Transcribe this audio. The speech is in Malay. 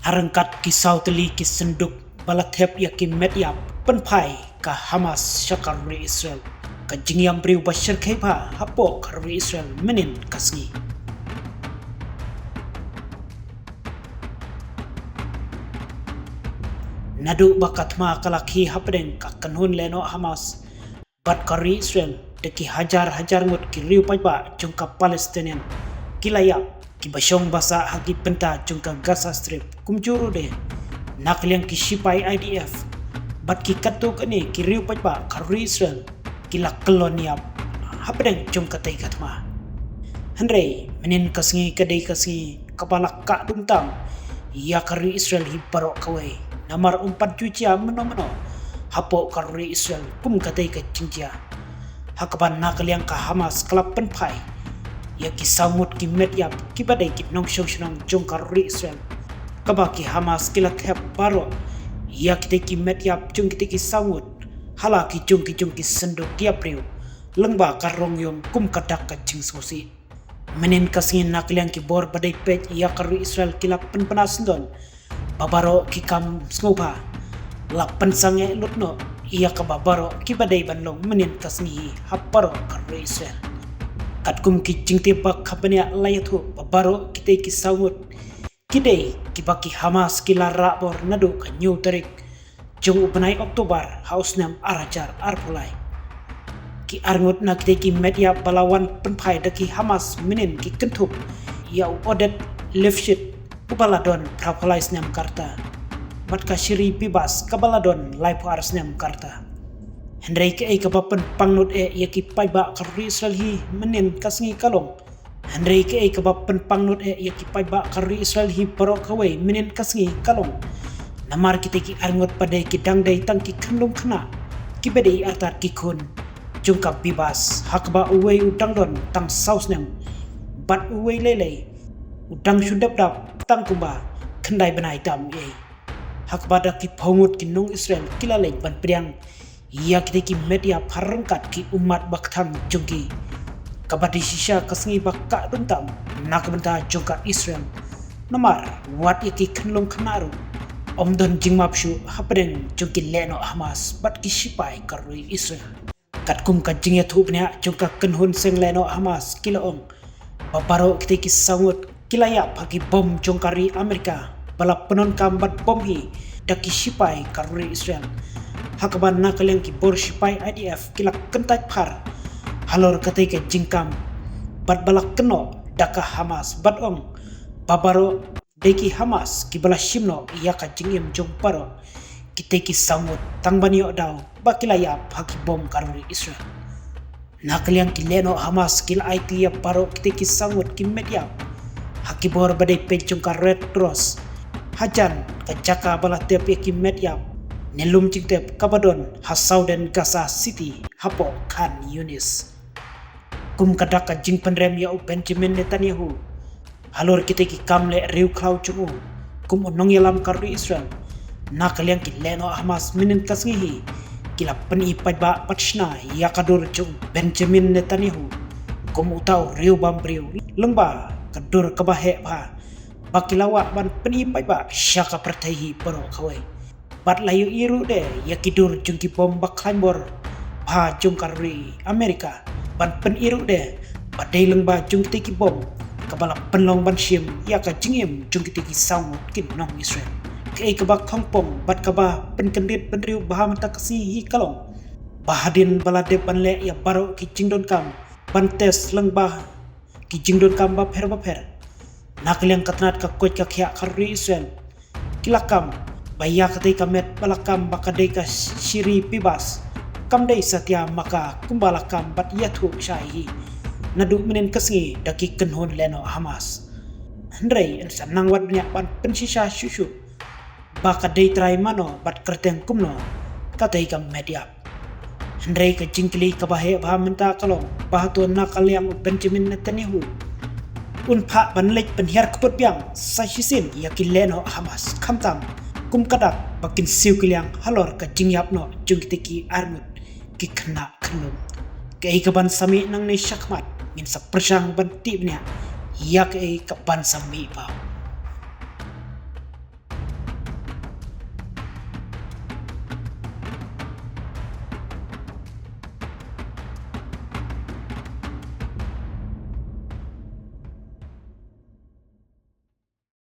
Harangkat kisau teli kisenduk balathep yakin medyap penpai ka Hamas syakarri Israel ka jingyam briu bashir khaiba hapo karri Israel menin kasngi. Nadu bakat ma kalaki hapdeng ka kanhun leno Hamas bat karri Israel deki hajar ngut ki riu pajba jungka Palestinian kilayap ki basyong basa hagi penta jungka Gaza Strip kumjuru de nakliang ki sipai IDF bat ki katuk ani ki riu pajba karri Israel kila koloniap hapdeng jungka tai katma Henry menin kasngi kadai kasngi kepala kak dumtam ya karri Israel hi barok kawai namar 4 cucia meno hapo karri Israel kum katai ka cingjia hakaban nakaliang ka Hamas kelap penpai ya ki samut ki medyap ki badai ki nong shong jong karri Israel kabaki Hamas kilat hep baro ya ki medyap jong ki samut hala ki jong ki senduk tiap riu lengba karong yom kum kadak ka cing sosi menin kasingin nakaliang ki bor badai pej ya karri Israel kilap penasndon babaro ki kam sngoba la pensange lutno iya ka babaro ki badai banlong menin kasngi haparo karri Israel katkum ki jingte bak khapania layathu babaro kitei ki saut kidei ki baki Hamas ki lara bor nadu ka new tarik jung upanai Oktober hausnam arajar arpulai ki arngut na kitei ki media balawan penpai daki Hamas menin ki kentup ya odet lefshit Kabaladon Prapolais Nyam Karta Matka Shiri Pibas Kabaladon Laipo Ars Nyam Karta Hendrai ke kabapen pangnut yaki paiba karri Israel hi menin kasngi kalong Hendrai ke kabapen pangnut yaki paiba karri Israel hi parok kawai menin kasngi kalong namar kita ki arngot padai ki dangdai tangki kandung kena ki bedai artar ki kun jungkap bibas hakba uwei udangdon tang saus nyam bat uwei lelei udang sudap dap tang kumba kendai benai dam ye hakbada ki phongut ki nong Israel kilalek ban priang ya ki media parangkat ki umat baktham jungki kabadi sisa kasngi bakka dumtam nak benta jungka Israel namar wat yaki khnlong khnaru omdon jingmapshu hapren jungki leno Hamas bat ki sipai karui Israel katkum ka jingya thupnya jungka kenhun seng leno Hamas kilaong babaro ki sangut kilaya bagi bom jongkari Amerika balap penon kambat bom hi daki sipai karuri Israel hakaban nakaliang ki bor sipai IDF kilak kentai par halor katai ke jingkam bat balak keno daka Hamas bat ong babaro deki Hamas ki bala shimno iya ka jingim jong paro kita ki samut tangbani daw bakilaya bagi bom karuri Israel nakaliang ki leno Hamas kil IT ya paro kita ki samut ki media hakibor badai pencung ka Red Cross hajan ka jaka bala tep ki media nelum cingtep kabadon hasau dan Gaza City hapo Khan Yunis kum kadak ka jing penrem ya Benjamin Netanyahu halor kita ki kamle riu klau chungu kum onong yalam karri Israel nakaliang ki leno Hamas minin kasngihi kila peni pajba patshna ya kadur chung Benjamin Netanyahu kum utau riu bambriu lengba kadur kabahe pa bakilawa ban penimpai ba syaka pertahi paro kawai bat layu iru de yakidur jungki bom bakhaimbor pa jungkarri Amerika ban peniru de badai lengba jungki ki bom kabala penlong ban shim yaka jingim jungki ki saung kin nong Israel kai kabak khongpong bat kaba penkendit penriu baham takasi hi kalong bahadin balade banle ya baro ki jingdon kam ban tes lengba ki jingdon kam ba pher nakliang katnat ka koit ka khya karri Israel kilakam baya katai kamet balakam bakadai ka shiri pibas kamdai satya maka kumbalakam bat yathu shai nadu menen kasngi daki kenhon leno Hamas hendrai ensan nangwat banyak ban pensisa shushu bakadai trai mano bat kerteng kumno katai kam media hendrai ka jingkli ka bahe ba menta kalong bahatu nakaliang Benjamin Netanyahu unpa banlek penhiar kuput piang sahisin yakin leno Hamas kamtam kum kadak bakin siu kiliang halor ka jingyapno jungtiki armut ki kena khnum kei kaban sami nang ne syakmat min sa persang ban tipnya yak ei kaban sami pa